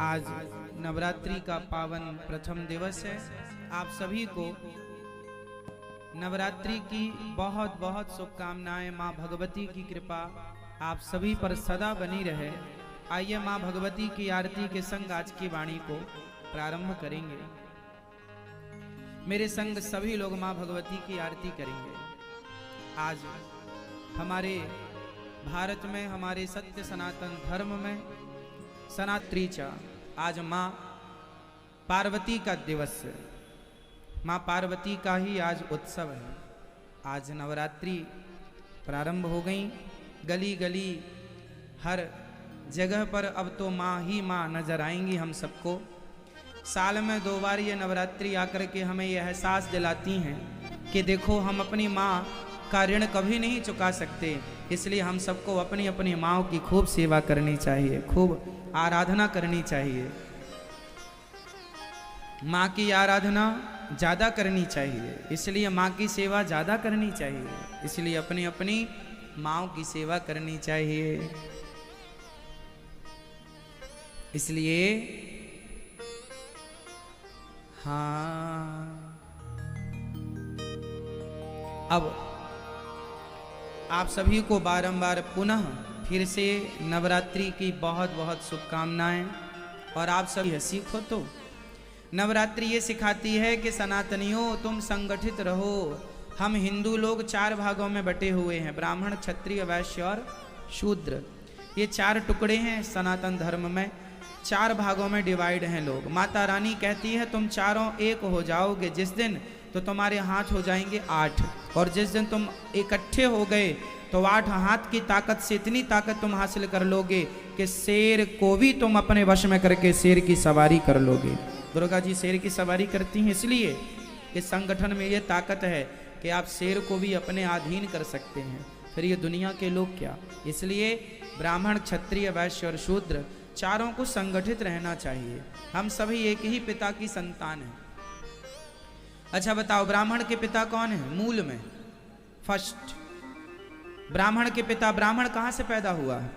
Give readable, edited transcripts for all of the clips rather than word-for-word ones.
आज नवरात्रि का पावन प्रथम दिवस है। आप सभी को नवरात्रि की बहुत बहुत शुभकामनाएं। माँ भगवती की कृपा आप सभी पर सदा बनी रहे। आइए माँ भगवती की आरती के संग आज की वाणी को प्रारंभ करेंगे। मेरे संग सभी लोग माँ भगवती की आरती करेंगे। आज हमारे भारत में, हमारे सत्य सनातन धर्म में सनात्रीचा आज माँ पार्वती का दिवस है। माँ पार्वती का ही आज उत्सव है। आज नवरात्रि प्रारंभ हो गई। गली गली हर जगह पर अब तो माँ ही माँ नजर आएंगी हम सबको। साल में 2 बार ये नवरात्रि आकर के हमें यह एहसास दिलाती हैं कि देखो हम अपनी माँ का ऋण कभी नहीं चुका सकते। इसलिए हम सबको अपनी अपनी माँ की खूब सेवा करनी चाहिए, खूब आराधना करनी चाहिए। माँ की आराधना ज़्यादा करनी चाहिए, इसलिए माँ की सेवा ज़्यादा करनी चाहिए। इसलिए अपनी अपनी माँ की सेवा करनी चाहिए। इसलिए हाँ, अब आप सभी को बारंबार पुनः फिर से नवरात्रि की बहुत बहुत शुभकामनाएं। और आप सभी सीखो तो नवरात्रि ये सिखाती है कि सनातनियों तुम संगठित रहो। हम हिंदू लोग 4 भागों में बटे हुए हैं, ब्राह्मण, क्षत्रिय, वैश्य और शूद्र। ये 4 टुकड़े हैं सनातन धर्म में। 4 भागों में डिवाइड हैं लोग। माता रानी कहती है तुम चारों एक हो जाओगे जिस दिन, तो तुम्हारे हाथ हो जाएंगे 8। और जिस दिन तुम इकट्ठे हो गए तो 8 हाथ की ताकत से इतनी ताकत तुम हासिल कर लोगे कि शेर को भी तुम अपने वश में करके शेर की सवारी कर लोगे। दुर्गा जी शेर की सवारी करती हैं, इसलिए इस संगठन में ये ताकत है कि आप शेर को भी अपने अधीन कर सकते हैं। फिर ये दुनिया के लोग क्या। इसलिए ब्राह्मण, क्षत्रिय, वैश्य और शूद्र चारों को संगठित रहना चाहिए। हम सभी एक ही पिता की संतान हैं। अच्छा बताओ, ब्राह्मण के पिता कौन है? मूल में फर्स्ट ब्राह्मण के पिता। ब्राह्मण कहां से पैदा हुआ है?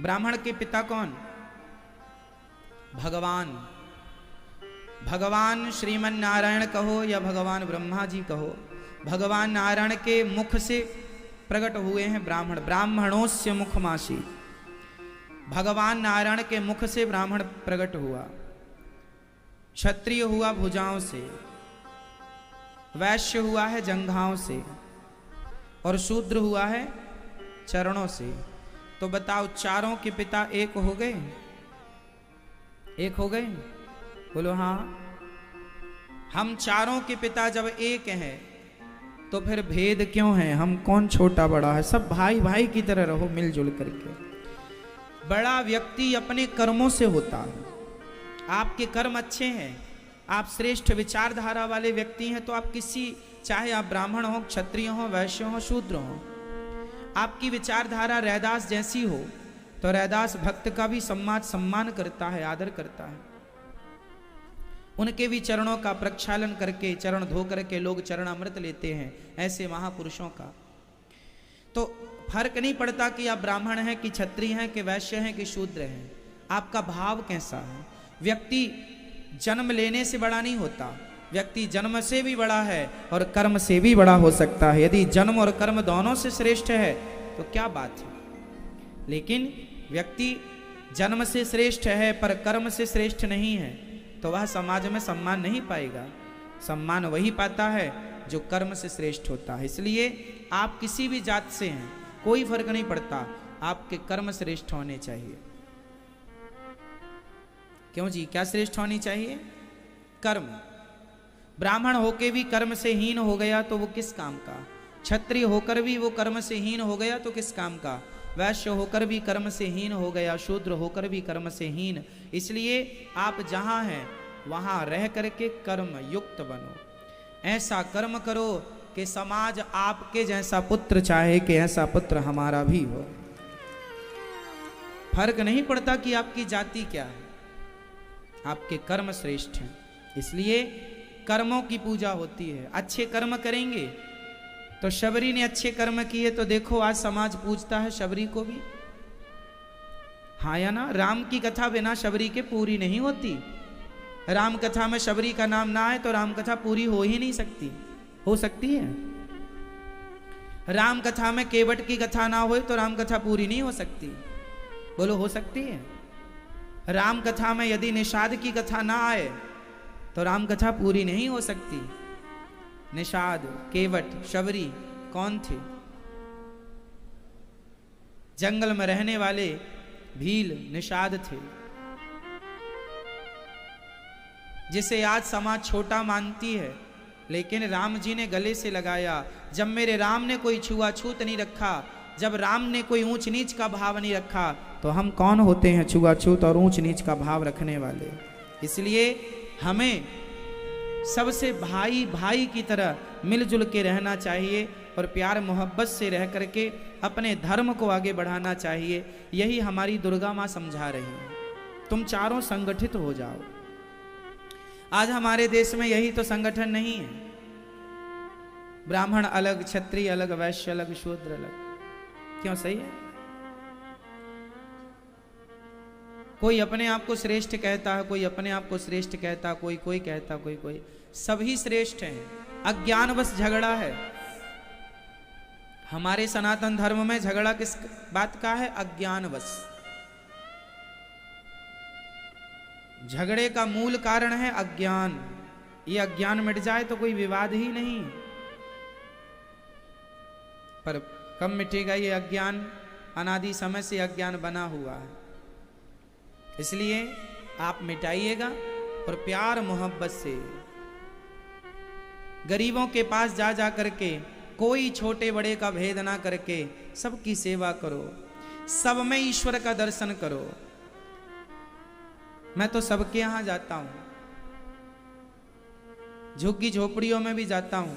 ब्राह्मण के पिता कौन? भगवान। भगवान श्रीमन नारायण कहो या भगवान ब्रह्मा जी कहो, भगवान नारायण के मुख से प्रकट हुए हैं ब्राह्मण। ब्राह्मणोस्य मुखमासी। भगवान नारायण के मुख से ब्राह्मण प्रकट हुआ। क्षत्रिय हुआ भुजाओं से, वैश्य हुआ है जंघाओं से, और शूद्र हुआ है चरणों से। तो बताओ चारों के पिता एक हो गए? एक हो गए? बोलो हाँ। हम चारों के पिता जब एक हैं तो फिर भेद क्यों है? हम कौन छोटा बड़ा है? सब भाई भाई की तरह रहो मिलजुल करके। बड़ा व्यक्ति अपने कर्मों से होता है। आपके कर्म अच्छे हैं, आप श्रेष्ठ विचारधारा वाले व्यक्ति हैं, तो आप किसी, चाहे आप ब्राह्मण हो, क्षत्रिय हो, वैश्य हो, शूद्र हो, आपकी विचारधारा रैदास जैसी हो तो रैदास भक्त का भी सम्मान करता है, आदर करता है। उनके भी चरणों का प्रक्षालन करके, चरण धो करके लोग चरण अमृत लेते हैं, ऐसे महापुरुषों का। तो फर्क नहीं पड़ता कि आप ब्राह्मण हैं कि क्षत्रिय हैं कि वैश्य हैं कि शूद्र हैं। आपका भाव कैसा है? व्यक्ति जन्म लेने से बड़ा नहीं होता, व्यक्ति जन्म से भी बड़ा है और कर्म से भी बड़ा हो सकता है। यदि जन्म और कर्म दोनों से श्रेष्ठ है तो क्या बात है। लेकिन व्यक्ति जन्म से श्रेष्ठ है पर कर्म से श्रेष्ठ नहीं है तो वह समाज में सम्मान नहीं पाएगा। सम्मान वही पाता है जो कर्म से श्रेष्ठ होता है। इसलिए आप किसी भी जात से हैं, कोई फर्क नहीं पड़ता, आपके कर्म श्रेष्ठ होने चाहिए। क्यों जी? क्या श्रेष्ठ होनी चाहिए? कर्म। ब्राह्मण होकर भी कर्म से हीन हो गया तो वो किस काम का? क्षत्रिय होकर भी वो कर्म से हीन हो गया तो किस काम का? वैश्य होकर भी कर्म से हीन हो गया, शूद्र होकर भी कर्म से हीन। इसलिए आप जहां हैं वहां रह करके कर्म युक्त बनो। ऐसा कर्म करो कि समाज आपके जैसा पुत्र चाहे कि ऐसा पुत्र हमारा भी हो। फर्क नहीं पड़ता कि आपकी जाति क्या है, आपके कर्म श्रेष्ठ हैं। इसलिए कर्मों की पूजा होती है। अच्छे कर्म करेंगे तो शबरी ने अच्छे कर्म किए तो देखो आज समाज पूजता है शबरी को भी। हाँ या ना? राम की कथा बिना शबरी के पूरी नहीं होती। राम कथा में शबरी का नाम ना आए तो राम कथा पूरी हो ही नहीं सकती। हो सकती है? राम कथा में केवट की कथा ना हो तो राम कथा पूरी नहीं हो सकती। बोलो, हो सकती है? राम कथा में यदि निषाद की कथा ना आए तो राम कथा पूरी नहीं हो सकती। निषाद, केवट, शबरी कौन थे? जंगल में रहने वाले भील निषाद थे, जिसे आज समाज छोटा मानती है, लेकिन राम जी ने गले से लगाया। जब मेरे राम ने कोई छुआछूत नहीं रखा, जब राम ने कोई ऊंच नीच का भाव नहीं रखा, तो हम कौन होते हैं छुआछूत और ऊंच नीच का भाव रखने वाले। इसलिए हमें सबसे भाई भाई की तरह मिलजुल के रहना चाहिए और प्यार मोहब्बत से रह करके अपने धर्म को आगे बढ़ाना चाहिए। यही हमारी दुर्गा माँ समझा रही है। तुम चारों संगठित हो जाओ। आज हमारे देश में यही तो संगठन नहीं है। ब्राह्मण अलग, क्षत्रिय अलग, वैश्य अलग, शूद्र अलग। क्यों? सही है? कोई अपने आप को श्रेष्ठ कहता है, कोई अपने आप को श्रेष्ठ कहता, कोई कोई कहता, कोई कोई। सभी श्रेष्ठ हैं। अज्ञान बस झगड़ा है। हमारे सनातन धर्म में झगड़ा किस बात का है? अज्ञान बस। झगड़े का मूल कारण है अज्ञान। ये अज्ञान मिट जाए तो कोई विवाद ही नहीं। पर कब मिटेगा ये अज्ञान? अनादि समय से अज्ञान बना हुआ है। इसलिए आप मिटाइएगा और प्यार मोहब्बत से गरीबों के पास जा जा करके कोई छोटे बड़े का भेद ना करके सबकी सेवा करो, सब में ईश्वर का दर्शन करो। मैं तो सबके यहां जाता हूं, झुग्गी झोपड़ियों में भी जाता हूं।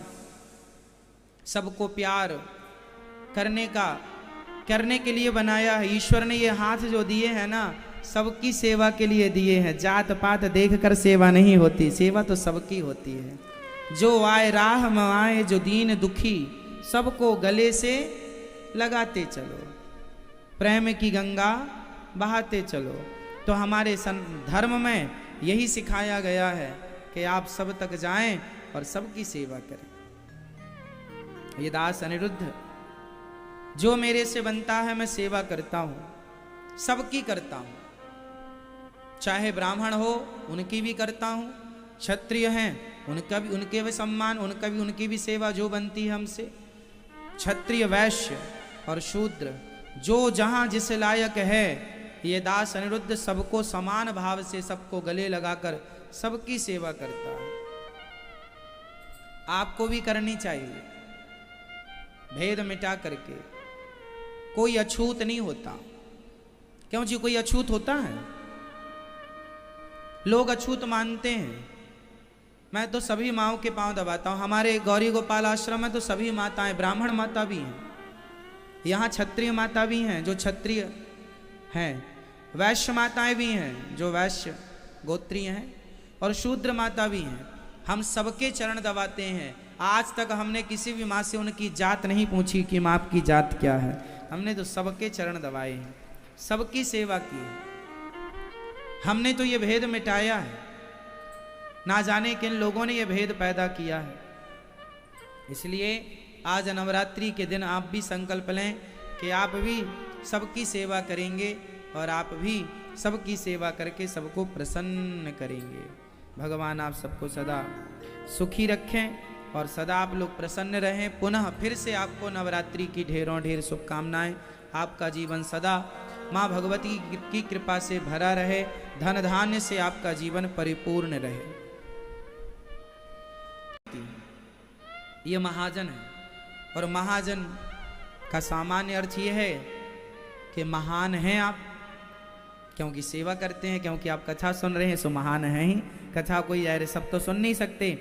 सबको प्यार करने के लिए बनाया है। ईश्वर ने ये हाथ जो दिए हैं ना, सबकी सेवा के लिए दिए हैं। जात पात देखकर सेवा नहीं होती, सेवा तो सबकी होती है। जो आए राह में आए, जो दीन दुखी, सबको गले से लगाते चलो, प्रेम की गंगा बहाते चलो। तो हमारे धर्म में यही सिखाया गया है कि आप सब तक जाएं और सबकी सेवा करें। ये दास अनिरुद्ध, जो मेरे से बनता है मैं सेवा करता हूं, सबकी करता हूं। चाहे ब्राह्मण हो उनकी भी करता हूं, क्षत्रिय हैं उनके भी सम्मान, उनकी भी सेवा जो बनती है हमसे। क्षत्रिय, वैश्य और शूद्र जो जहां जिस लायक है, ये दास अनिरुद्ध सबको समान भाव से, सबको गले लगाकर सबकी सेवा करता है। आपको भी करनी चाहिए, भेद मिटा करके। कोई अछूत नहीं होता। क्यों जी? कोई अछूत होता है? लोग अछूत मानते हैं। मैं तो सभी माओं के पांव दबाता हूं। हमारे गौरी गोपाल आश्रम में तो सभी माताएं, ब्राह्मण माता भी हैं, यहाँ क्षत्रिय माता भी हैं जो क्षत्रिय हैं, वैश्य माताएं भी हैं जो वैश्य गोत्रीय हैं, और शूद्र माता भी हैं। हम सबके चरण दबाते हैं। आज तक हमने किसी भी माँ से उनकी जात नहीं पूछी कि माँ आपकी जात क्या है। हमने तो सबके चरण दबाए हैं, सबकी सेवा की है। हमने तो ये भेद मिटाया है। ना जाने किन लोगों ने ये भेद पैदा किया है। इसलिए आज नवरात्रि के दिन आप भी संकल्प लें कि आप भी सबकी सेवा करेंगे और आप भी सबकी सेवा करके सबको प्रसन्न करेंगे। भगवान आप सबको सदा सुखी रखें और सदा आप लोग प्रसन्न रहें। पुनः फिर से आपको नवरात्रि की ढेरों ढेर शुभकामनाएं। आपका जीवन सदा माँ भगवती की कृपा से भरा रहे, धन धान्य से आपका जीवन परिपूर्ण रहे। ये महाजन है, और महाजन का सामान्य अर्थ ये है कि महान हैं आप, क्योंकि सेवा करते हैं, क्योंकि आप कथा सुन रहे हैं सो महान हैं ही। कथा कोई यार सब तो सुन नहीं सकते,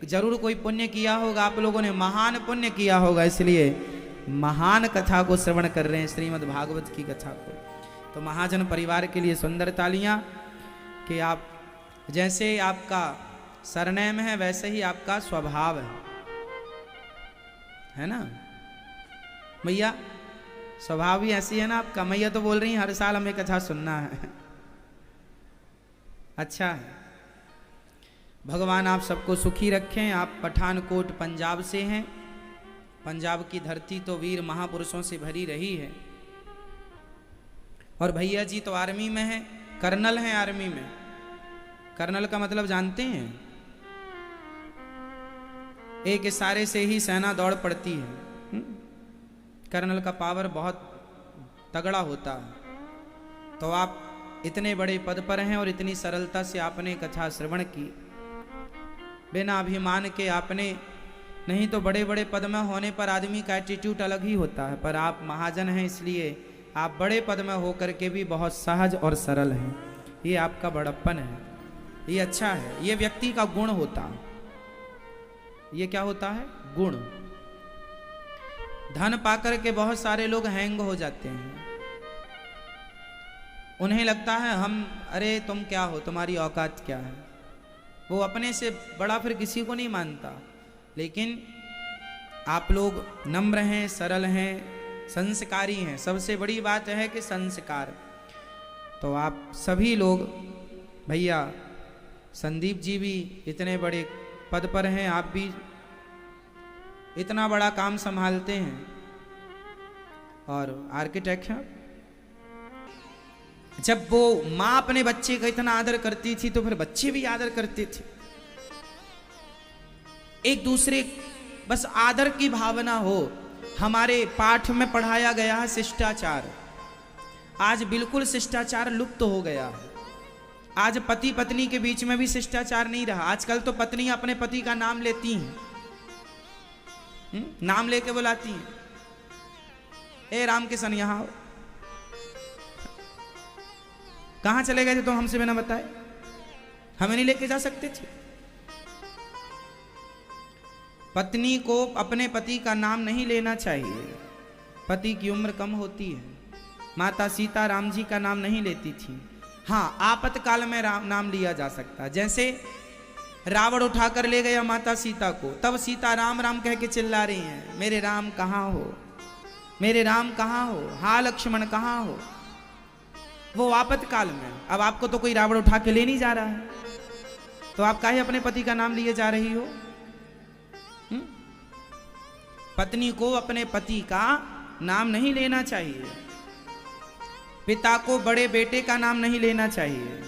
जरूर कोई पुण्य किया होगा, आप लोगों ने महान पुण्य किया होगा, इसलिए महान कथा को श्रवण कर रहे हैं, श्रीमद् भागवत की कथा को। तो महाजन परिवार के लिए सुंदर तालियां कि आप जैसे आपका सरनेम है वैसे ही आपका स्वभाव है ना भैया? स्वभाव ही ऐसी है ना, आप कमैया तो बोल रही हैं हर साल हमें कथा सुनना है। अच्छा है, भगवान आप सबको सुखी रखें। आप पठानकोट पंजाब से हैं। पंजाब की धरती तो वीर महापुरुषों से भरी रही है। और भैया जी तो आर्मी में हैं, कर्नल हैं आर्मी में। कर्नल का मतलब जानते हैं? एक इशारे से ही सेना दौड़ पड़ती है। कर्नल का पावर बहुत तगड़ा होता है। तो आप इतने बड़े पद पर हैं और इतनी सरलता से आपने कथा श्रवण की, बिना अभिमान के आपने। नहीं तो बड़े बड़े पद में होने पर आदमी का एटीट्यूड अलग ही होता है, पर आप महाजन हैं इसलिए आप बड़े पद में होकर के भी बहुत सहज और सरल हैं। ये आपका बड़प्पन है, ये अच्छा है, ये व्यक्ति का गुण होता है। ये क्या होता है? गुण। धन पाकर के बहुत सारे लोग हैंग हो जाते हैं। उन्हें लगता है हम, अरे तुम क्या हो, तुम्हारी औकात क्या है। वो अपने से बड़ा फिर किसी को नहीं मानता। लेकिन आप लोग नम्र हैं, सरल हैं, संस्कारी हैं। सबसे बड़ी बात है कि संस्कार। तो आप सभी लोग, भैया संदीप जी भी इतने बड़े पद पर हैं, आप भी इतना बड़ा काम संभालते हैं और आर्किटेक्ट हैं। जब वो माँ अपने बच्चे का इतना आदर करती थी तो फिर बच्चे भी आदर करते थे। एक दूसरे, बस आदर की भावना हो। हमारे पाठ में पढ़ाया गया है शिष्टाचार। आज बिल्कुल शिष्टाचार लुप्त हो गया है। आज पति पत्नी के बीच में भी शिष्टाचार नहीं रहा। आजकल तो पत्नी अपने पति का नाम लेती हैं, नाम लेके बुलाती हैं, ए राम किशन यहां आओ। कहां चले गए थे तुम हमसे बिना बताए? हमें नहीं लेके जा सकते थे? पत्नी को अपने पति का नाम नहीं लेना चाहिए। पति की उम्र कम होती है। माता सीता राम जी का नाम नहीं लेती थी। हाँ, आपातकाल में नाम लिया जा सकता है। जैसे रावण उठाकर ले गया माता सीता को, तब सीता राम राम कह के चिल्ला रही हैं, मेरे राम कहाँ हो, मेरे राम कहाँ हो, हा लक्ष्मण कहाँ हो। वो आपातकाल में। अब आपको तो कोई रावण उठा के ले नहीं जा रहा है, तो आप काहे अपने पति का नाम लिए जा रही हो? पत्नी को अपने पति का नाम नहीं लेना चाहिए। पिता को बड़े बेटे का नाम नहीं लेना चाहिए।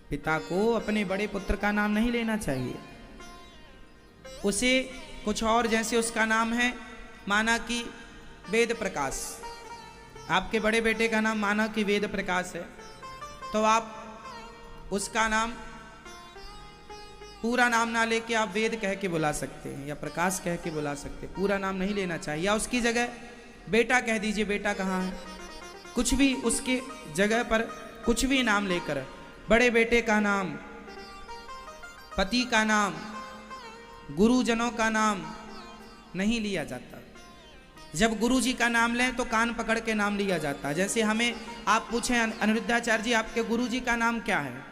पिता को अपने बड़े पुत्र का नाम नहीं लेना चाहिए। उसे कुछ और, जैसे उसका नाम है माना कि वेद प्रकाश, आपके बड़े बेटे का नाम माना कि वेद प्रकाश है, तो आप उसका नाम पूरा नाम ना लेके आप वेद कह के बुला सकते हैं या प्रकाश कह के बुला सकते हैं। पूरा नाम नहीं लेना चाहिए। या उसकी जगह बेटा कह दीजिए, बेटा कहाँ है, कुछ भी उसके जगह पर कुछ भी नाम लेकर, बड़े बेटे का नाम, पति का नाम, गुरुजनों का नाम नहीं लिया जाता। जब गुरुजी का नाम लें तो कान पकड़ के नाम लिया जाता है। जैसे हमें आप पूछें, अनिरुद्धाचार्य जी आपके गुरुजी का नाम क्या है,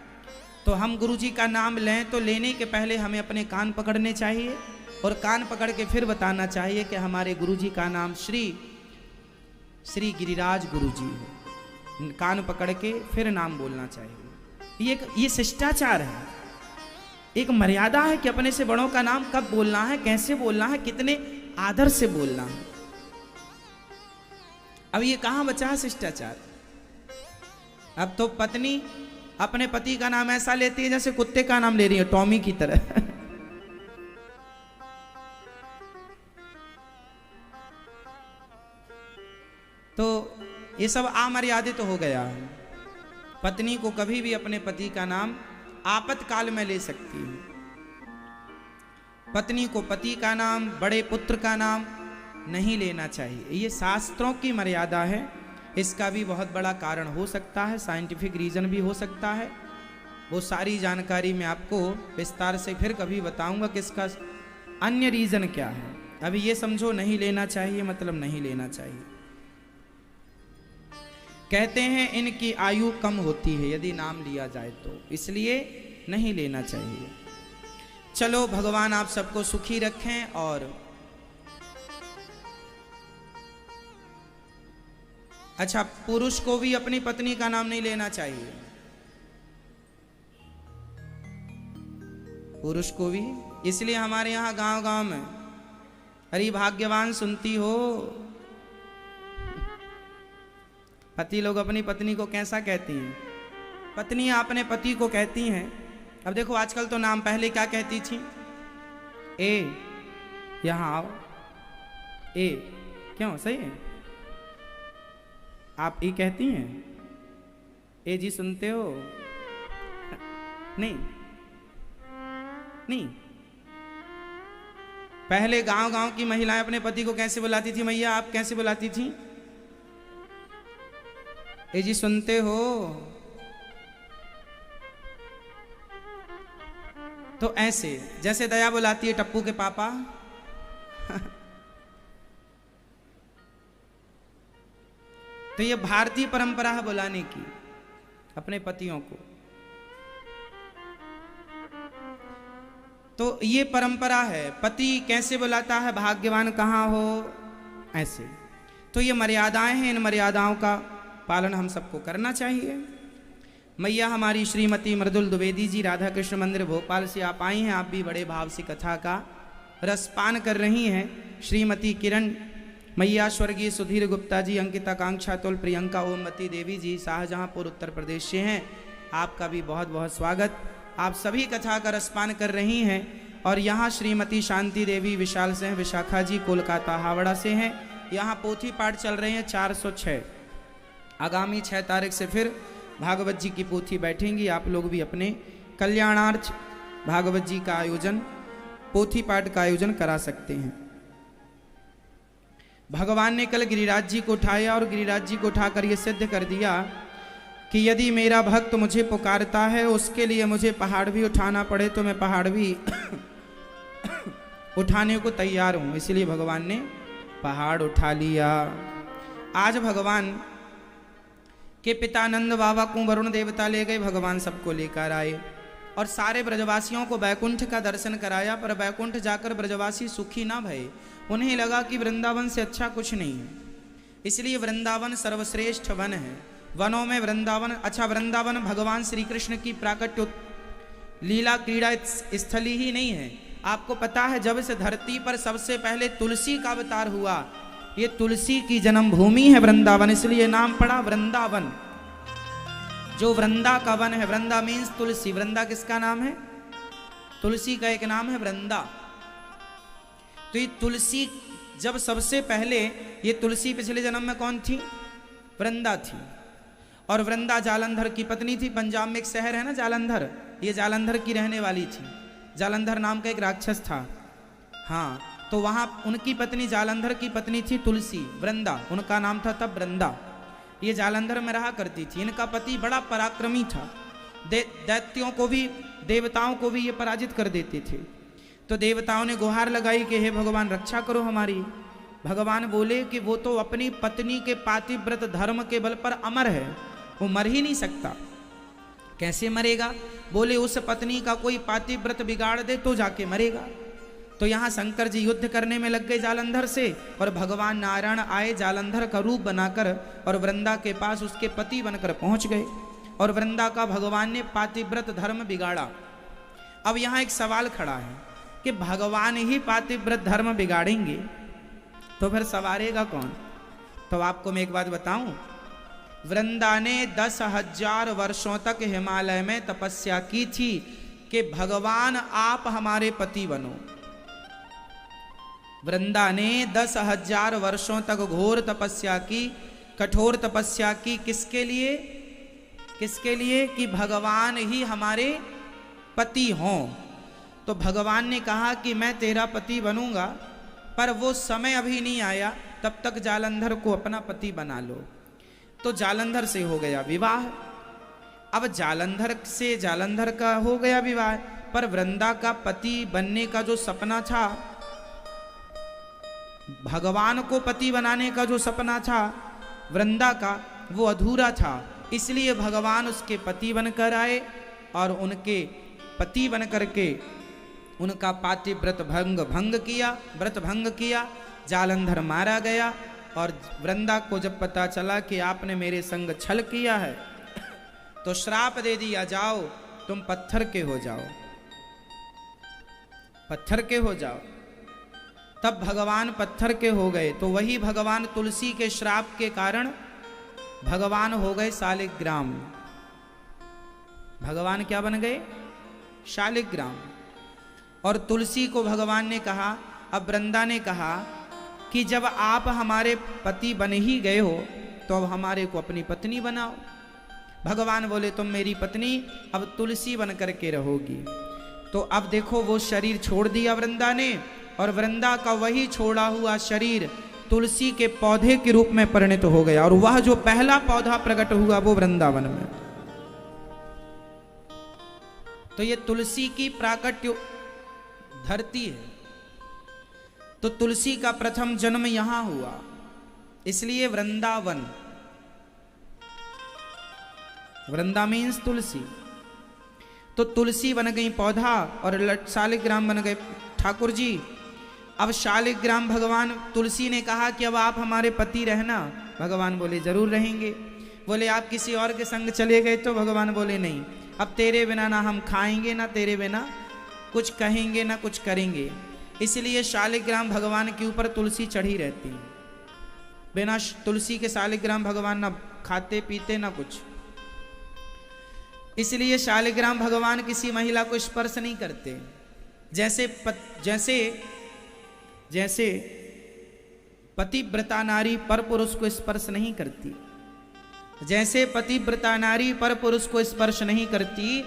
तो हम गुरुजी का नाम लें तो लेने के पहले हमें अपने कान पकड़ने चाहिए और कान पकड़ के फिर बताना चाहिए कि हमारे गुरुजी का नाम श्री गिरिराज गुरुजी है। कान पकड़ के फिर नाम बोलना चाहिए। ये शिष्टाचार है, एक मर्यादा है कि अपने से बड़ों का नाम कब बोलना है, कैसे बोलना है, कितने आदर से बोलना है। अब ये कहां बचा है शिष्टाचार? अब तो पत्नी अपने पति का नाम ऐसा लेती है जैसे कुत्ते का नाम ले रही है, टॉमी की तरह। तो ये सब अमर्यादित हो गया है। पत्नी को कभी भी अपने पति का नाम आपातकाल में ले सकती है। पत्नी को पति का नाम, बड़े पुत्र का नाम नहीं लेना चाहिए। ये शास्त्रों की मर्यादा है। इसका भी बहुत बड़ा कारण हो सकता है, साइंटिफिक रीजन भी हो सकता है। वो सारी जानकारी मैं आपको विस्तार से फिर कभी बताऊंगा कि इसका अन्य रीजन क्या है। अभी ये समझो, नहीं लेना चाहिए मतलब नहीं लेना चाहिए। कहते हैं इनकी आयु कम होती है यदि नाम लिया जाए तो, इसलिए नहीं लेना चाहिए। चलो, भगवान आप सबको सुखी रखें और अच्छा, पुरुष को भी अपनी पत्नी का नाम नहीं लेना चाहिए? पुरुष को भी, इसलिए हमारे यहाँ गांव गांव में, अरे भाग्यवान सुनती हो, पति लोग अपनी पत्नी को कैसा कहती हैं? पत्नियां अपने पति को कहती हैं, अब देखो आजकल तो नाम, पहले क्या कहती थी? ए, यहां आओ, ए, क्यों? सही है, आप ई कहती हैं? ए जी सुनते हो? नहीं नहीं, पहले गांव गांव की महिलाएं अपने पति को कैसे बुलाती थी? मैया आप कैसे बुलाती थी? ए जी सुनते हो? तो ऐसे, जैसे दया बुलाती है टप्पू के पापा तो ये भारतीय परंपरा है बुलाने की अपने पतियों को। तो ये परंपरा है, पति कैसे बुलाता है, भाग्यवान कहाँ हो, ऐसे। तो ये मर्यादाएं हैं, इन मर्यादाओं का पालन हम सबको करना चाहिए। मैया हमारी श्रीमती मृदुल द्विवेदी जी राधा कृष्ण मंदिर भोपाल से आप आई हैं, आप भी बड़े भाव से कथा का रसपान कर रही हैं। श्रीमती किरण मैया, स्वर्गीय सुधीर गुप्ता जी, अंकिता कांक्षा तुल, प्रियंका ओमवती देवी जी शाहजहांपुर उत्तर प्रदेश से हैं, आपका भी बहुत बहुत स्वागत। आप सभी कथा का रसपान कर रही हैं। और यहाँ श्रीमती शांति देवी विशाल से हैं, विशाखा जी कोलकाता हावड़ा से हैं। यहाँ पोथी पाठ चल रहे हैं 406, आगामी 6 तारीख से फिर भागवत जी की पोथी बैठेंगी। आप लोग भी अपने कल्याणार्थ भागवत जी का आयोजन, पोथी पाठ का आयोजन करा सकते हैं। भगवान ने कल गिरिराज जी को उठाया और गिरिराज जी को उठाकर ये सिद्ध कर दिया कि यदि मेरा भक्त मुझे पुकारता है, उसके लिए मुझे पहाड़ भी उठाना पड़े तो मैं पहाड़ भी उठाने को तैयार हूं। इसलिए भगवान ने पहाड़ उठा लिया। आज भगवान के पिता नंद बाबा को वरुण देवता ले गए, भगवान सबको लेकर आए और सारे ब्रजवासियों को बैकुंठ का दर्शन कराया। पर बैकुंठ जाकर ब्रजवासी सुखी ना भये, उन्हें लगा कि वृंदावन से अच्छा कुछ नहीं है, इसलिए वृंदावन सर्वश्रेष्ठ वन है, वनों में वृंदावन अच्छा। वृंदावन भगवान श्री कृष्ण की प्राकट्य लीला क्रीड़ा स्थली ही नहीं है। आपको पता है, जब से धरती पर सबसे पहले तुलसी का अवतार हुआ, ये तुलसी की जन्मभूमि है वृंदावन, इसलिए नाम पड़ा वृंदावन। जो वृंदा का वन है, वृंदा मीन्स तुलसी। वृंदा किसका नाम है? तुलसी का एक नाम है वृंदा। तो ये तुलसी, जब सबसे पहले ये तुलसी पिछले जन्म में कौन थी? वृंदा थी। और वृंदा जालंधर की पत्नी थी। पंजाब में एक शहर है ना जालंधर, ये जालंधर की रहने वाली थी। जालंधर नाम का एक राक्षस था, हाँ। तो वहां उनकी पत्नी, जालंधर की पत्नी थी तुलसी, वृंदा, उनका नाम था तब वृंदा। ये जालंधर में रहा करती थी। इनका पति बड़ा पराक्रमी था, दैत्यों को भी देवताओं को भी ये पराजित कर देते थे। तो देवताओं ने गुहार लगाई कि हे भगवान रक्षा करो हमारी। भगवान बोले कि वो तो अपनी पत्नी के पातिव्रत धर्म के बल पर अमर है, वो मर ही नहीं सकता। कैसे मरेगा? बोले उस पत्नी का कोई पातिव्रत बिगाड़ दे तो जाके मरेगा। तो यहाँ शंकर जी युद्ध करने में लग गए जालंधर से, और भगवान नारायण आए जालंधर का रूप बनाकर और वृंदा के पास उसके पति बनकर पहुंच गए, और वृंदा का भगवान ने पातिव्रत धर्म बिगाड़ा। अब यहाँ एक सवाल खड़ा है कि भगवान ही पातिव्रत धर्म बिगाड़ेंगे तो फिर सवारेगा कौन? तो आपको मैं एक बात बताऊं, वृंदा ने 10,000 वर्षों तक हिमालय में तपस्या की थी कि भगवान आप हमारे पति बनो। वृंदा ने 10,000 वर्षों तक घोर तपस्या की, कठोर तपस्या की। किसके लिए? किसके लिए? कि भगवान ही हमारे पति हों। तो भगवान ने कहा कि मैं तेरा पति बनूंगा, पर वो समय अभी नहीं आया, तब तक जालंधर को अपना पति बना लो। तो जालंधर से हो गया विवाह। अब जालंधर से जालंधर का हो गया विवाह, पर वृंदा का पति बनने का जो सपना था, भगवान को पति बनाने का जो सपना था वृंदा का, वो अधूरा था। इसलिए भगवान उसके पति बनकर आए और उनके पति बनकर के उनका पातिव्रत व्रत भंग किया। जालंधर मारा गया और वृंदा को जब पता चला कि आपने मेरे संग छल किया है तो श्राप दे दिया, जाओ तुम पत्थर के हो जाओ, पत्थर के हो जाओ। तब भगवान पत्थर के हो गए। तो वही भगवान तुलसी के श्राप के कारण भगवान हो गए शालिग्राम। भगवान क्या बन गए? शालिग्राम। और तुलसी को भगवान ने कहा, अब वृंदा ने कहा कि जब आप हमारे पति बन ही गए हो तो अब हमारे को अपनी पत्नी बनाओ। भगवान बोले तुम मेरी पत्नी अब तुलसी बन करके रहोगी। तो अब देखो वो शरीर छोड़ दिया वृंदा ने, और वृंदा का वही छोड़ा हुआ शरीर तुलसी के पौधे के रूप में परिणत हो गया। और वह जो पहला पौधा प्रकट हुआ वो वृंदावन में। तो ये तुलसी की प्राकट्य धरती है। तो तुलसी का प्रथम जन्म यहां हुआ, इसलिए वृंदावन। वृंदा मीन्स तुलसी। तो तुलसी बन गई पौधा और शालिग्राम बन गए ठाकुर जी। अब शालिग्राम भगवान, तुलसी ने कहा कि अब आप हमारे पति रहना। भगवान बोले जरूर रहेंगे। बोले आप किसी और के संग चले गए तो? भगवान बोले नहीं, अब तेरे बिना ना हम खाएंगे ना तेरे बिना कुछ कहेंगे ना कुछ करेंगे। इसलिए शालिग्राम भगवान के ऊपर तुलसी चढ़ी रहती है। बिना तुलसी के शालिग्राम भगवान ना खाते पीते ना कुछ। इसलिए शालिग्राम भगवान किसी महिला को स्पर्श नहीं करते। जैसे पतिव्रता नारी पर पुरुष को स्पर्श नहीं करती, जैसे पतिव्रता नारी पर पुरुष को स्पर्श नहीं करती,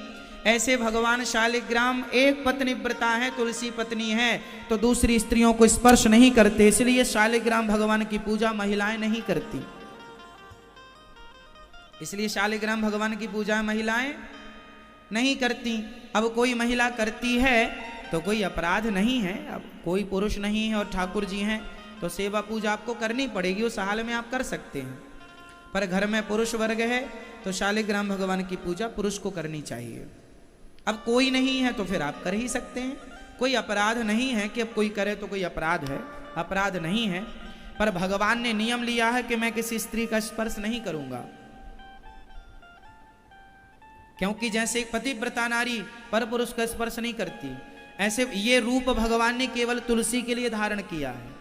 ऐसे भगवान शालिग्राम एक पत्नीव्रता है, तुलसी पत्नी है, तो दूसरी स्त्रियों को स्पर्श नहीं करते। इसलिए शालिग्राम भगवान की पूजा महिलाएं नहीं करती। इसलिए शालिग्राम भगवान की पूजा महिलाएं नहीं करती। अब कोई महिला करती है तो कोई अपराध नहीं है। अब कोई पुरुष नहीं है और ठाकुर जी हैं तो सेवा पूजा आपको करनी पड़ेगी, उस हाल में आप कर सकते हैं। पर घर में पुरुष वर्ग है तो शालिग्राम भगवान की पूजा पुरुष को करनी चाहिए। अब कोई नहीं है तो फिर आप कर ही सकते हैं। कोई अपराध नहीं है कि अब कोई करे तो कोई अपराध है, अपराध नहीं है। पर भगवान ने नियम लिया है कि मैं किसी स्त्री का स्पर्श नहीं करूंगा, क्योंकि जैसे एक पतिव्रता नारी पर पुरुष का स्पर्श नहीं करती, ऐसे ये रूप भगवान ने केवल तुलसी के लिए धारण किया है।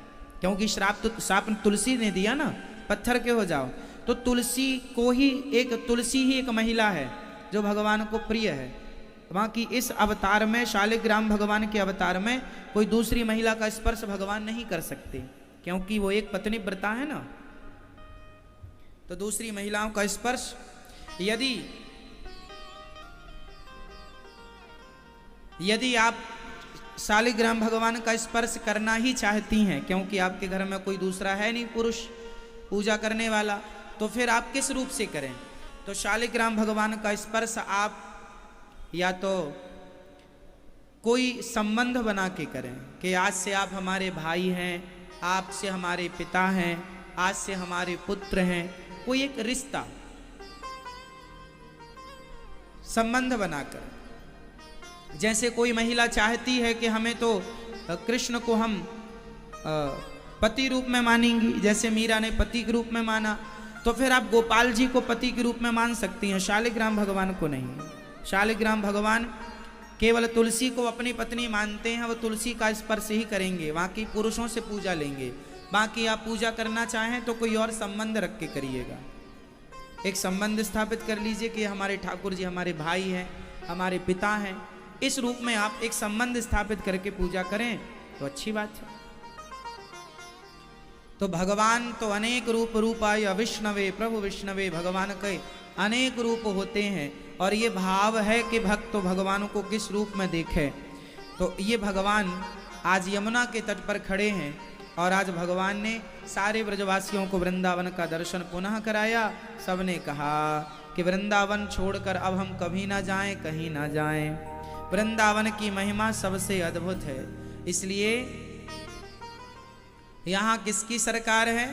क्योंकि श्राप तुलसी ने दिया ना, पत्थर के हो जाओ। तो तुलसी को ही तुलसी ही एक महिला है जो भगवान को प्रिय है। बाकी इस अवतार में, शालिग्राम भगवान के अवतार में, कोई दूसरी महिला का स्पर्श भगवान नहीं कर सकते, क्योंकि वो एक पत्नीव्रता है ना। तो दूसरी महिलाओं का स्पर्श यदि आप शालिग्राम भगवान का स्पर्श करना ही चाहती हैं, क्योंकि आपके घर में कोई दूसरा है नहीं पुरुष पूजा करने वाला, तो फिर आप किस रूप से करें? तो शालिग्राम भगवान का स्पर्श आप या तो कोई संबंध बना के करें कि आज से आप हमारे भाई हैं, आप से हमारे पिता हैं, आज से हमारे पुत्र हैं। कोई एक रिश्ता संबंध बनाकर, जैसे कोई महिला चाहती है कि हमें तो कृष्ण को हम पति रूप में मानेंगी, जैसे मीरा ने पति के रूप में माना, तो फिर आप गोपाल जी को पति के रूप में मान सकती हैं, शालिग्राम भगवान को नहीं। शालिग्राम भगवान केवल तुलसी को अपनी पत्नी मानते हैं, वो तुलसी का स्पर्श ही करेंगे, बाकी पुरुषों से पूजा लेंगे। बाकी आप पूजा करना चाहें तो कोई और संबंध रख के करिएगा। एक संबंध स्थापित कर लीजिए कि हमारे ठाकुर जी हमारे भाई हैं, हमारे पिता हैं। इस रूप में आप एक संबंध स्थापित करके पूजा करें तो अच्छी बात है। तो भगवान तो अनेक रूपाय विष्णवे प्रभु विष्णवे, भगवान के अनेक रूप होते हैं। और ये भाव है कि भक्त तो भगवान को किस रूप में देखे। तो ये भगवान आज यमुना के तट पर खड़े हैं और आज भगवान ने सारे ब्रजवासियों को वृंदावन का दर्शन पुनः कराया। सबने कहा कि वृंदावन छोड़कर अब हम कभी ना जाएं, कहीं ना जाएं। वृंदावन की महिमा सबसे अद्भुत है। इसलिए यहां किसकी सरकार है?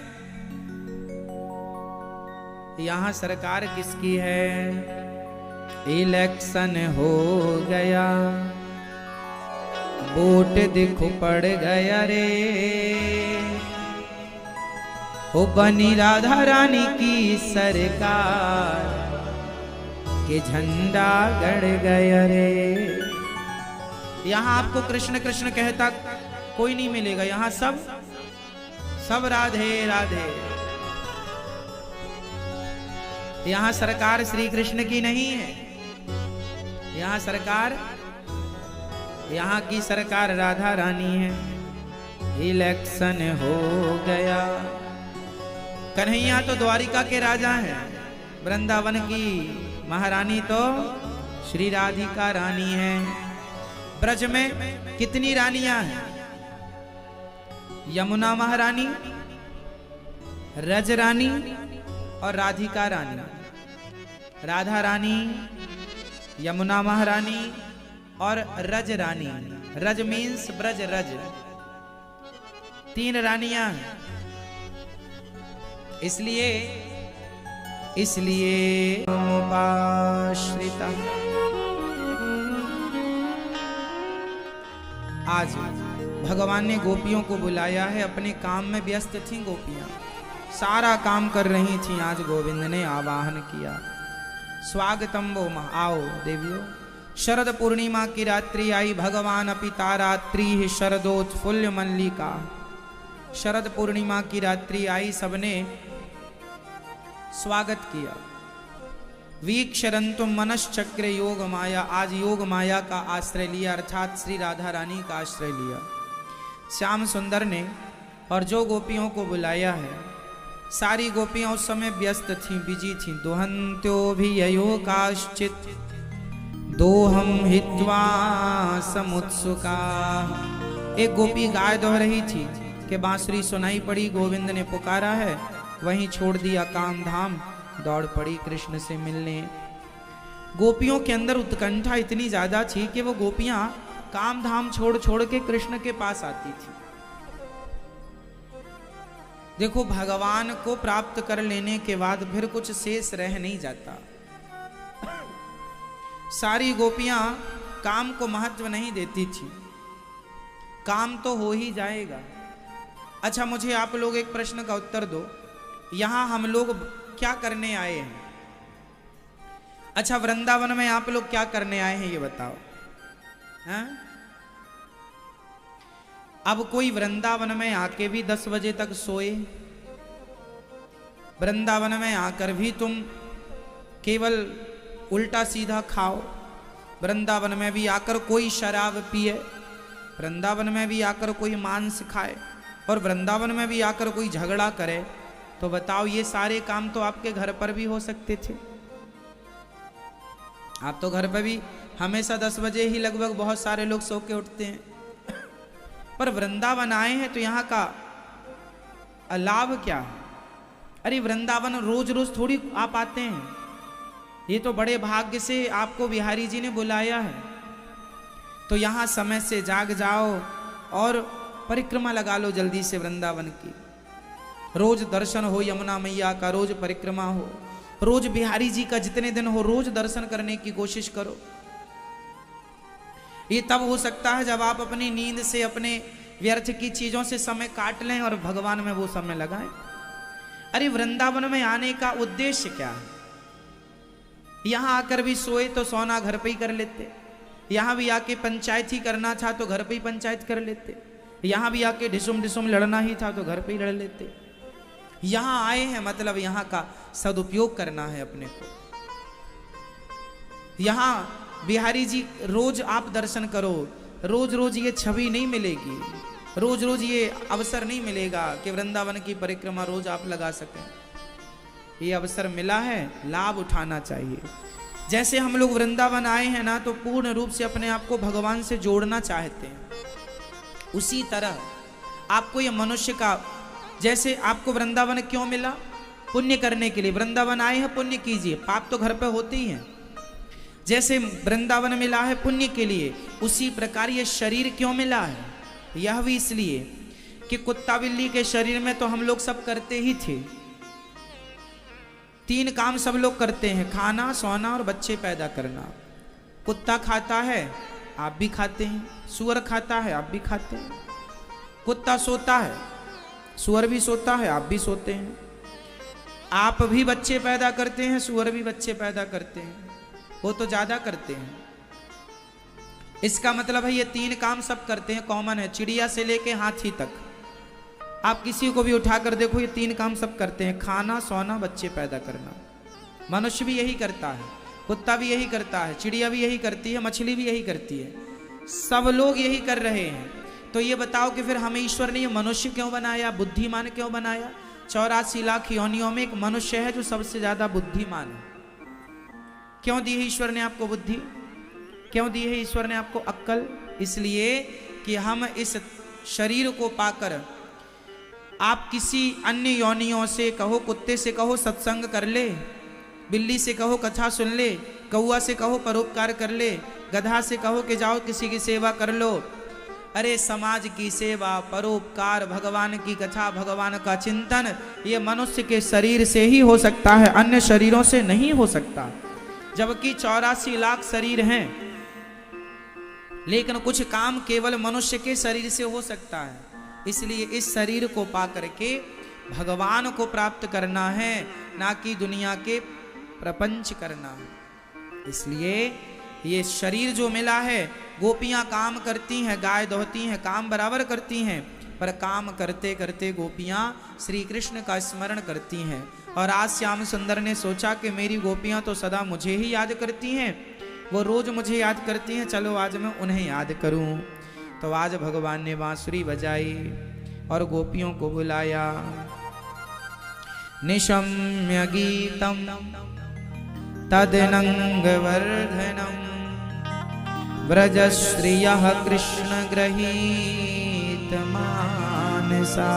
यहां सरकार किसकी है? इलेक्शन हो गया, वोट दिख पड़ गया रे, हो बनी राधा रानी की सरकार के झंडा गड़ गया रे। यहाँ आपको कृष्ण कृष्ण कहता कोई नहीं मिलेगा, यहाँ सब राधे राधे। यहाँ सरकार श्री कृष्ण की नहीं है, यहाँ सरकार, यहाँ की सरकार राधा रानी है। इलेक्शन हो गया, कन्हैया तो द्वारिका के राजा हैं, वृंदावन की महारानी तो श्री राधिका रानी है। ब्रज में कितनी रानियां हैं? यमुना महारानी, रज रानी और राधिका रानी। राधा रानी, यमुना महारानी और रज रानी। रज मीन्स ब्रज रज, 3 रानियां हैं। इसलिए उपाश्रिता। आज भगवान ने गोपियों को बुलाया है, अपने काम में व्यस्त थी गोपियां, सारा काम कर रही थी। आज गोविंद ने आवाहन किया, स्वागतम वो आओ देवियों। शरद पूर्णिमा की रात्रि आई, भगवान अपिता रात्रि शरदोत्फुल्ल मल्लिका। शरद पूर्णिमा की रात्रि आई, सबने स्वागत किया। वीक्षरंतु मनश्चक्र योग माया। आज योग माया का आश्रय लिया, अर्थात श्री राधा रानी का आश्रय लिया श्याम सुंदर ने। और जो गोपियों को बुलाया है, सारी गोपियां उस समय व्यस्त थीं, बिजी थीं। दुहंत्यो भी यो काश्चित दोहम हित्वा समुत्सुका। एक गोपी गाय दोह रही थी कि बांसुरी सुनाई पड़ी, गोविंद ने पुकारा है, वहीं छोड़ दिया काम धाम, दौड़ पड़ी कृष्ण से मिलने। गोपियों के अंदर उत्कंठा इतनी ज्यादा थी कि वो गोपियां काम धाम छोड़ छोड़ के कृष्ण के पास आती थी। देखो, भगवान को प्राप्त कर लेने के बाद फिर कुछ शेष रह नहीं जाता। सारी गोपियां काम को महत्व नहीं देती थी, काम तो हो ही जाएगा। अच्छा, मुझे आप लोग एक प्रश्न का उत्तर दो, यहां हम लोग क्या करने आए हैं? अच्छा, वृंदावन में आप लोग क्या करने आए हैं ये बताओ। हैं? अब कोई वृंदावन में आके भी 10 बजे तक सोए, वृंदावन में आकर भी तुम केवल उल्टा सीधा खाओ, वृंदावन में भी आकर कोई शराब पिए, वृंदावन में भी आकर कोई मांस खाए, और वृंदावन में भी आकर कोई झगड़ा करे, तो बताओ ये सारे काम तो आपके घर पर भी हो सकते थे। आप तो घर पर भी हमेशा 10 बजे ही लगभग बहुत सारे लोग सो के उठते हैं, पर वृंदावन आए हैं तो यहाँ का लाभ क्या है? अरे वृंदावन रोज रोज थोड़ी आप आते हैं, ये तो बड़े भाग्य से आपको बिहारी जी ने बुलाया है। तो यहाँ समय से जाग जाओ और परिक्रमा लगा लो जल्दी से वृंदावन की। रोज दर्शन हो यमुना मैया का, रोज परिक्रमा हो, रोज बिहारी जी का जितने दिन हो रोज दर्शन करने की कोशिश करो। ये तब हो सकता है जब आप अपनी नींद से, अपने व्यर्थ की चीजों से समय काट लें और भगवान में वो समय लगाएं। अरे वृंदावन में आने का उद्देश्य क्या है? यहां आकर भी सोए तो सोना घर पे ही कर लेते, यहां भी आके पंचायत ही करना था तो घर पे ही पंचायत कर लेते, यहां भी आके ढिसुम ढिसुम लड़ना ही था तो घर पे ही लड़ लेते। यहां आए हैं मतलब यहां का सदुपयोग करना है अपने को। यहां बिहारी जी रोज आप दर्शन करो, रोज रोज ये छवि नहीं मिलेगी, रोज रोज ये अवसर नहीं मिलेगा कि वृंदावन की परिक्रमा रोज आप लगा सकें। ये अवसर मिला है, लाभ उठाना चाहिए। जैसे हम लोग वृंदावन आए हैं ना, तो पूर्ण रूप से अपने आप को भगवान से जोड़ना चाहते हैं, उसी तरह आपको ये मनुष्य का, जैसे आपको वृंदावन क्यों मिला? पुण्य करने के लिए वृंदावन आए हैं, पुण्य कीजिए, पाप तो घर पे होते ही हैं। जैसे वृंदावन मिला है पुण्य के लिए, उसी प्रकार ये शरीर क्यों मिला है? यह भी इसलिए कि कुत्ता बिल्ली के शरीर में तो हम लोग सब करते ही थे। 3 काम सब लोग करते हैं, खाना, सोना और बच्चे पैदा करना। कुत्ता खाता है, आप भी खाते हैं, सूअर खाता है, आप भी खाते हैं। कुत्ता सोता है, सुअर भी सोता है, आप भी सोते हैं, आप भी बच्चे पैदा करते हैं, सुअर भी बच्चे पैदा करते हैं, वो तो ज्यादा करते हैं। इसका मतलब है ये तीन काम सब करते हैं, कॉमन है, चिड़िया से लेके हाथी तक। आप किसी को भी उठाकर देखो, ये तीन काम सब करते हैं, खाना, सोना, बच्चे पैदा करना। मनुष्य भी यही करता है, कुत्ता भी यही करता है, चिड़िया भी यही करती है, मछली भी यही करती है, सब लोग यही कर रहे हैं। तो ये बताओ कि फिर हमें ईश्वर ने ये मनुष्य क्यों बनाया, बुद्धिमान क्यों बनाया? 84 लाख योनियों में एक मनुष्य है जो सबसे ज्यादा बुद्धिमान है। क्यों दी है ईश्वर ने आपको बुद्धि? क्यों दी है ईश्वर ने आपको अक्ल? इसलिए कि हम इस शरीर को पाकर, आप किसी अन्य योनियों से कहो, कुत्ते से कहो सत्संग कर ले, बिल्ली से कहो कथा सुन ले, कौआ से कहो परोपकार कर ले, गधा से कहो कि जाओ किसी की सेवा कर लो। अरे समाज की सेवा, परोपकार, भगवान की कथा, भगवान का चिंतन, ये मनुष्य के शरीर से ही हो सकता है, अन्य शरीरों से नहीं हो सकता। जबकि 84 लाख शरीर हैं, लेकिन कुछ काम केवल मनुष्य के शरीर से हो सकता है। इसलिए इस शरीर को पा करके भगवान को प्राप्त करना है, ना कि दुनिया के प्रपंच करना है। इसलिए ये शरीर जो मिला है, गोपियां काम करती हैं, गाय दोहती हैं, काम बराबर करती हैं, पर काम करते करते गोपियां श्री कृष्ण का स्मरण करती हैं। और आज श्याम सुंदर ने सोचा कि मेरी गोपियां तो सदा मुझे ही याद करती हैं, वो रोज मुझे याद करती हैं, चलो आज मैं उन्हें याद करूं। तो आज भगवान ने बांसुरी बजाई और गोपियों को बुलाया। निशम्य गीतम तदनंगवर्धनम व्रजश्रियः कृष्ण गृहीत मानसा।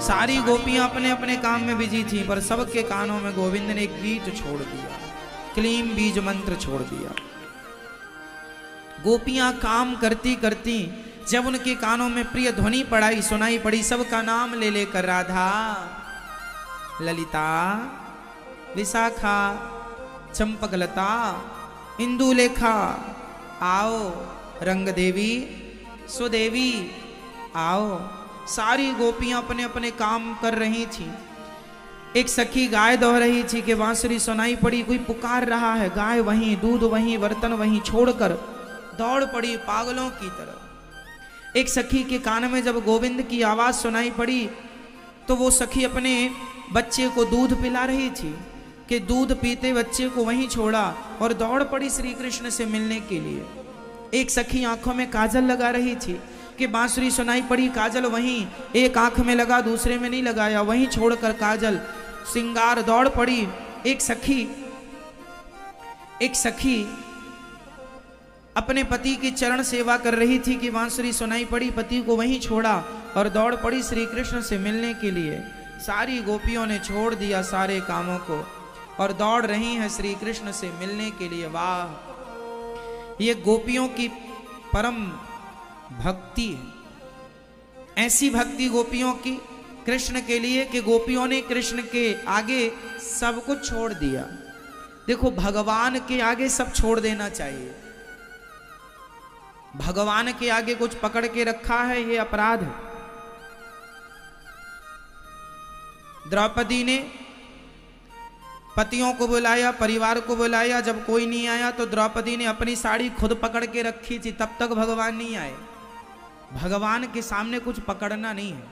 सारी गोपियां अपने अपने काम में बिजी थी, पर सबके कानों में गोविंद ने एक गीत छोड़ दिया, क्लीम बीज मंत्र छोड़ दिया। गोपियां काम करती करती जब उनके कानों में प्रिय ध्वनि पड़ाई सुनाई पड़ी, सबका नाम ले लेकर, राधा, ललिता, विशाखा, चंपकलता, इंदुलेखा, आओ, रंग देवी, सुदेवी, आओ। सारी गोपियां अपने अपने काम कर रही थी। एक सखी गाय दोह रही थी कि बांसुरी सुनाई पड़ी, कोई पुकार रहा है, गाय वहीं, दूध वहीं, बर्तन वहीं छोड़कर दौड़ पड़ी पागलों की तरह। एक सखी के कान में जब गोविंद की आवाज सुनाई पड़ी, तो वो सखी अपने बच्चे को दूध पिला रही थी कि दूध पीते बच्चे को वहीं छोड़ा और दौड़ पड़ी श्री कृष्ण से मिलने के लिए। एक सखी आंखों में काजल लगा रही थी कि बांसुरी सुनाई पड़ी, काजल वहीं, एक आंख में लगा दूसरे में नहीं लगाया, वहीं छोड़कर काजल सिंगार दौड़ पड़ी। एक सखी अपने पति की चरण सेवा कर रही थी कि बांसुरी सुनाई पड़ी, पति को वहीं छोड़ा और दौड़ पड़ी श्री कृष्ण से मिलने के लिए। सारी गोपियों ने छोड़ दिया सारे कामों को और दौड़ रही हैं श्री कृष्ण से मिलने के लिए। वाह, ये गोपियों की परम भक्ति है। ऐसी भक्ति गोपियों की कृष्ण के लिए कि गोपियों ने कृष्ण के आगे सब कुछ छोड़ दिया। देखो, भगवान के आगे सब छोड़ देना चाहिए। भगवान के आगे कुछ पकड़ के रखा है, ये अपराध है। द्रौपदी ने पतियों को बुलाया, परिवार को बुलाया, जब कोई नहीं आया तो द्रौपदी ने अपनी साड़ी खुद पकड़ के रखी थी, तब तक भगवान नहीं आए। भगवान के सामने कुछ पकड़ना नहीं है।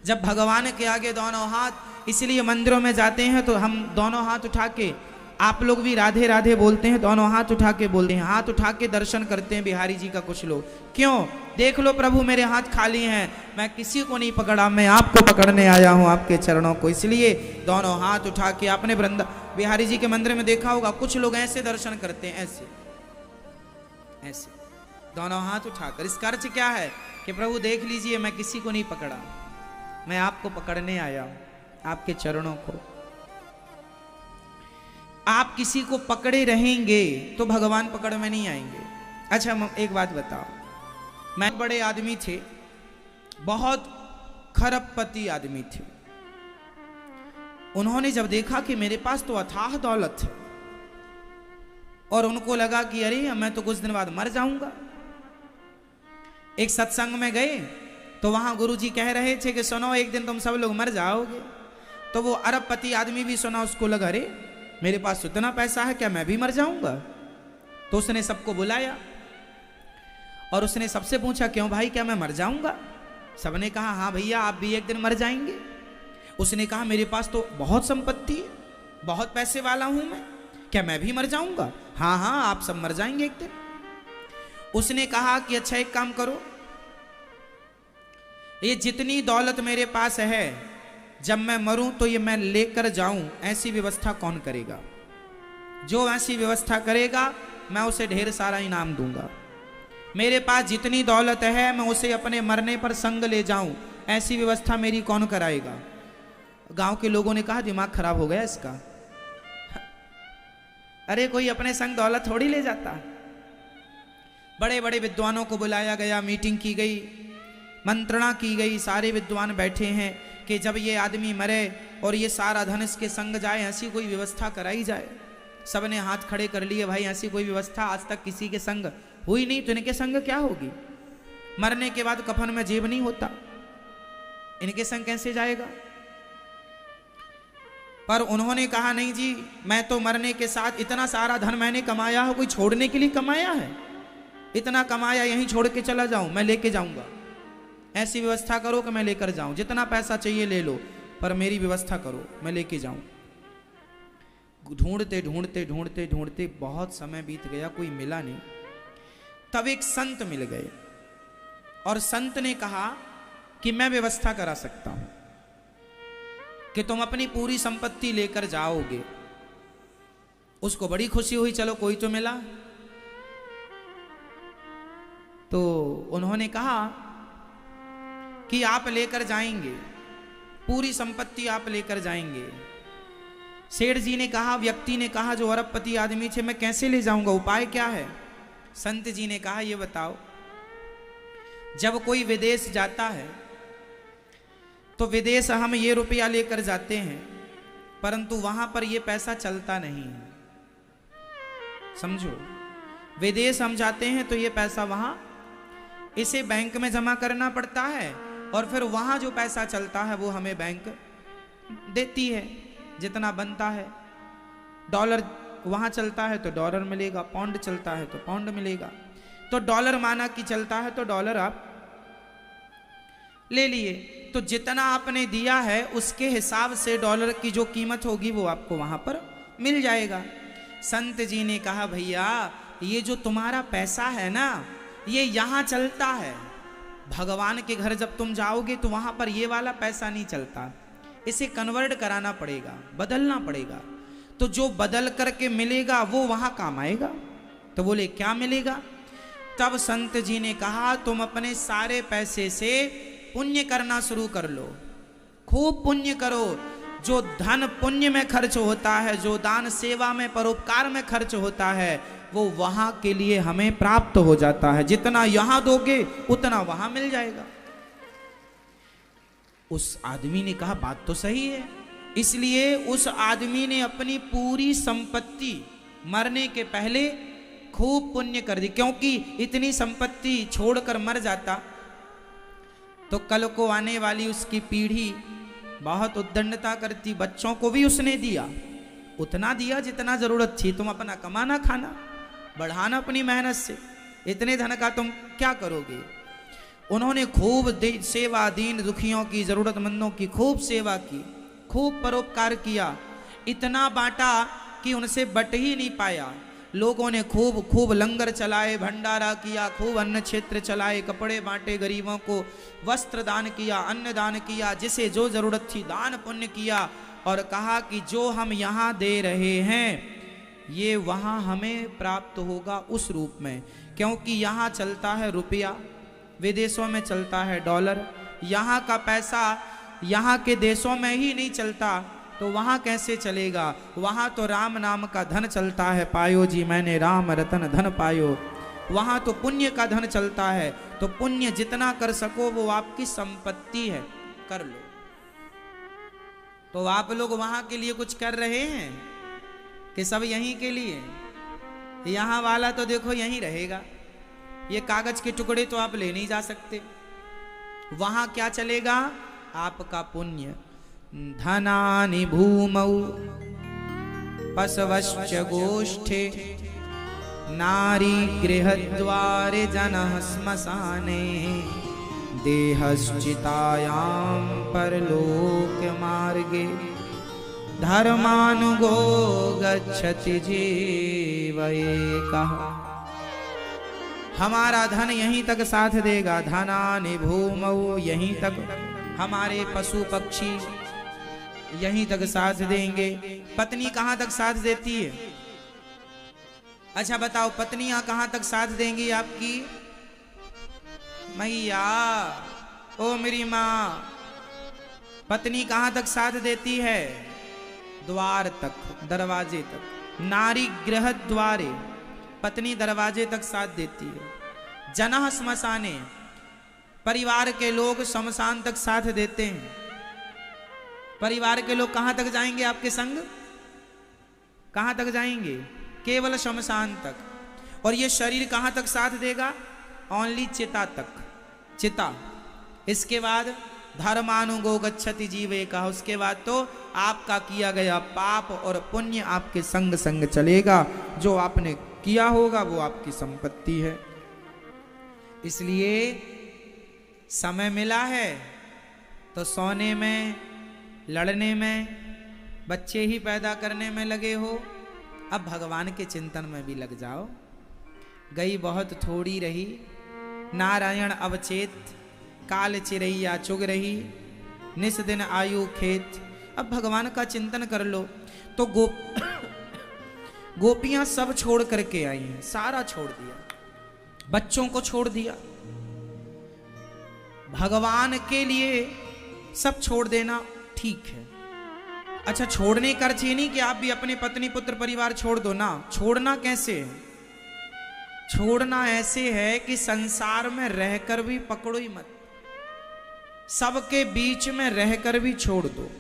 जब भगवान के आगे दोनों हाथ, इसलिए मंदिरों में जाते हैं तो हम दोनों हाथ उठा के, आप लोग भी राधे राधे बोलते हैं, दोनों हाथ उठा के बोलते हैं, हाथ उठा के दर्शन करते हैं बिहारी जी का कुछ लोग। क्यों? देख लो प्रभु मेरे हाथ खाली हैं, मैं किसी को नहीं पकड़ा, मैं आपको पकड़ने आया हूं, आपके चरणों को। इसलिए दोनों हाथ उठा के, आपने बिहारी जी के मंदिर में देखा होगा, कुछ लोग ऐसे दर्शन करते हैं, ऐसे ऐसे दोनों हाथ उठाकर। इसका अर्थ क्या है कि प्रभु देख लीजिए, मैं किसी को नहीं पकड़ा, मैं आपको पकड़ने आया हूं, आपके चरणों को। आप किसी को पकड़े रहेंगे तो भगवान पकड़ में नहीं आएंगे। अच्छा, एक बात बताओ, मैं बड़े आदमी थे, बहुत खरबपति आदमी थे। उन्होंने जब देखा कि मेरे पास तो अथाह दौलत है, और उनको लगा कि अरे मैं तो कुछ दिन बाद मर जाऊंगा। एक सत्संग में गए, तो वहां गुरुजी कह रहे थे कि सुनो एक दिन तुम सब लोग मर जाओगे। तो वो अरबपति आदमी भी सुना, उसको लगा अरे मेरे पास इतना पैसा है, क्या मैं भी मर जाऊंगा? तो उसने सबको बुलाया और उसने सबसे पूछा क्यों भाई, क्या मैं मर जाऊंगा? सबने कहा हाँ भैया आप भी एक दिन मर जाएंगे। उसने कहा मेरे पास तो बहुत संपत्ति है, बहुत पैसे वाला हूं मैं, क्या मैं भी मर जाऊंगा? हाँ हाँ आप सब मर जाएंगे एक दिन। उसने कहा कि अच्छा एक काम करो, ये जितनी दौलत मेरे पास है जब मैं मरूं तो ये मैं लेकर जाऊं, ऐसी व्यवस्था कौन करेगा? जो ऐसी व्यवस्था करेगा मैं उसे ढेर सारा इनाम दूंगा। मेरे पास जितनी दौलत है मैं उसे अपने मरने पर संग ले जाऊं, ऐसी व्यवस्था मेरी कौन कराएगा? गांव के लोगों ने कहा दिमाग खराब हो गया इसका, अरे कोई अपने संग दौलत थोड़ी ले जाता। बड़े बड़े विद्वानों को बुलाया गया, मीटिंग की गई, मंत्रणा की गई, सारे विद्वान बैठे हैं कि जब ये आदमी मरे और ये सारा धन इसके संग जाए, ऐसी कोई व्यवस्था कराई जाए। सबने हाथ खड़े कर लिए, भाई ऐसी कोई व्यवस्था आज तक किसी के संग हुई नहीं, तो इनके संग क्या होगी? मरने के बाद कफन में जेब नहीं होता, इनके संग कैसे जाएगा? पर उन्होंने कहा नहीं जी, मैं तो मरने के साथ इतना सारा धन मैंने कमाया है, कोई छोड़ने के लिए कमाया है? इतना कमाया यहीं छोड़ के चला जाऊं? मैं लेके जाऊंगा। ऐसी व्यवस्था करो कि मैं लेकर जाऊं, जितना पैसा चाहिए ले लो, पर मेरी व्यवस्था करो, मैं लेके जाऊं। ढूंढते ढूंढते ढूंढते ढूंढते बहुत समय बीत गया, कोई मिला नहीं। तब एक संत मिल गए और संत ने कहा कि मैं व्यवस्था करा सकता हूं कि तुम अपनी पूरी संपत्ति लेकर जाओगे। उसको बड़ी खुशी हुई, चलो कोई तो मिला। तो उन्होंने कहा कि आप लेकर जाएंगे, पूरी संपत्ति आप लेकर जाएंगे। सेठ जी ने कहा, व्यक्ति ने कहा जो अरबपति आदमी थे, मैं कैसे ले जाऊंगा, उपाय क्या है? संत जी ने कहा ये बताओ, जब कोई विदेश जाता है तो विदेश हम ये रुपया लेकर जाते हैं, परंतु वहां पर ये पैसा चलता नहीं है। समझो, विदेश हम जाते हैं तो ये पैसा वहां इसे बैंक में जमा करना पड़ता है और फिर वहां जो पैसा चलता है वो हमें बैंक देती है जितना बनता है। डॉलर वहां चलता है तो डॉलर मिलेगा, पाउंड चलता है तो पाउंड मिलेगा। तो डॉलर माना कि चलता है तो डॉलर आप ले लिए, तो जितना आपने दिया है उसके हिसाब से डॉलर की जो कीमत होगी वो आपको वहां पर मिल जाएगा। संत जी ने कहा भैया ये जो तुम्हारा पैसा है ना, ये यहां चलता है, भगवान के घर जब तुम जाओगे तो वहां पर ये वाला पैसा नहीं चलता, इसे कन्वर्ट कराना पड़ेगा, बदलना पड़ेगा। तो जो बदल करके मिलेगा वो वहां काम आएगा। तो बोले क्या मिलेगा? तब संत जी ने कहा तुम अपने सारे पैसे से पुण्य करना शुरू कर लो, खूब पुण्य करो। जो धन पुण्य में खर्च होता है, जो दान सेवा में परोपकार में खर्च होता है, वो वहां के लिए हमें प्राप्त हो जाता है। जितना यहां दोगे उतना वहां मिल जाएगा। उस आदमी ने कहा बात तो सही है। इसलिए उस आदमी ने अपनी पूरी संपत्ति मरने के पहले खूब पुण्य कर दी, क्योंकि इतनी संपत्ति छोड़कर मर जाता तो कल को आने वाली उसकी पीढ़ी बहुत उद्दंडता करती। बच्चों को भी उसने दिया, उतना दिया जितना जरूरत थी। तुम अपना कमाना खाना बढ़ाना अपनी मेहनत से, इतने धन का तुम क्या करोगे? उन्होंने खूब सेवा, दीन दुखियों की, जरूरतमंदों की खूब सेवा की, खूब परोपकार किया, इतना बांटा कि उनसे बट ही नहीं पाया। लोगों ने खूब खूब लंगर चलाए, भंडारा किया, खूब अन्न क्षेत्र चलाए, कपड़े बांटे, गरीबों को वस्त्र दान किया, अन्न दान किया, जिसे जो जरूरत थी दान पुण्य किया। और कहा कि जो हम यहाँ दे रहे हैं ये वहाँ हमें प्राप्त होगा उस रूप में, क्योंकि यहाँ चलता है रुपया, विदेशों में चलता है डॉलर। यहाँ का पैसा यहाँ के देशों में ही नहीं चलता तो वहाँ कैसे चलेगा? वहाँ तो राम नाम का धन चलता है, पायो जी मैंने राम रतन धन पायो। वहाँ तो पुण्य का धन चलता है, तो पुण्य जितना कर सको वो आपकी संपत्ति है, कर लो। तो आप लोग वहाँ के लिए कुछ कर रहे हैं कि सब यहीं के लिए? यहाँ वाला तो देखो यहीं रहेगा, ये कागज के टुकड़े तो आप ले नहीं जा सकते। वहां क्या चलेगा? आपका पुण्य। धनानि भूमौ पशवश्च गोष्ठे नारी गृहद्वारे जनः श्मशाने देहश्चितायां परलोक मार्गे धर्मानुगो गच्छति जीव एकः। हमारा धन यहीं तक साथ देगा। धनानि भूमौ, यहीं तक हमारे पशु पक्षी यहीं तक साथ देंगे। पत्नी कहां तक साथ देती है? अच्छा बताओ, पत्नियां कहां तक साथ देंगी आपकी? मैया, ओ मेरी माँ, पत्नी कहां तक साथ देती है? द्वार तक, दरवाजे तक। नारी गृह द्वारे, पत्नी दरवाजे तक साथ देती है। जनः श्मशाने, परिवार के लोग शमशान तक साथ देते हैं। परिवार के लोग कहां तक जाएंगे आपके संग? कहां तक जाएंगे? केवल शमशान तक। और ये शरीर कहां तक साथ देगा? ओनली चिता तक, चिता। इसके बाद धर्मानुगो गच्छति जीवे का, उसके बाद तो आपका किया गया पाप और पुण्य आपके संग संग चलेगा। जो आपने किया होगा वो आपकी संपत्ति है। इसलिए समय मिला है तो सोने में, लड़ने में, बच्चे ही पैदा करने में लगे हो, अब भगवान के चिंतन में भी लग जाओ। गई बहुत थोड़ी रही, नारायण अवचेत, काल चिरैया चुग रही, निस दिन आयु खेत। अब भगवान का चिंतन कर लो। तो गोपियां सब छोड़ करके आई हैं, सारा छोड़ दिया, बच्चों को छोड़ दिया। भगवान के लिए सब छोड़ देना ठीक है। अच्छा, छोड़ने का अर्थ ये नहीं कि आप भी अपने पत्नी पुत्र परिवार छोड़ दो ना। छोड़ना कैसे है? छोड़ना ऐसे है कि संसार में रहकर भी पकड़ो ही मत, सबके बीच में रहकर भी छोड़ दो।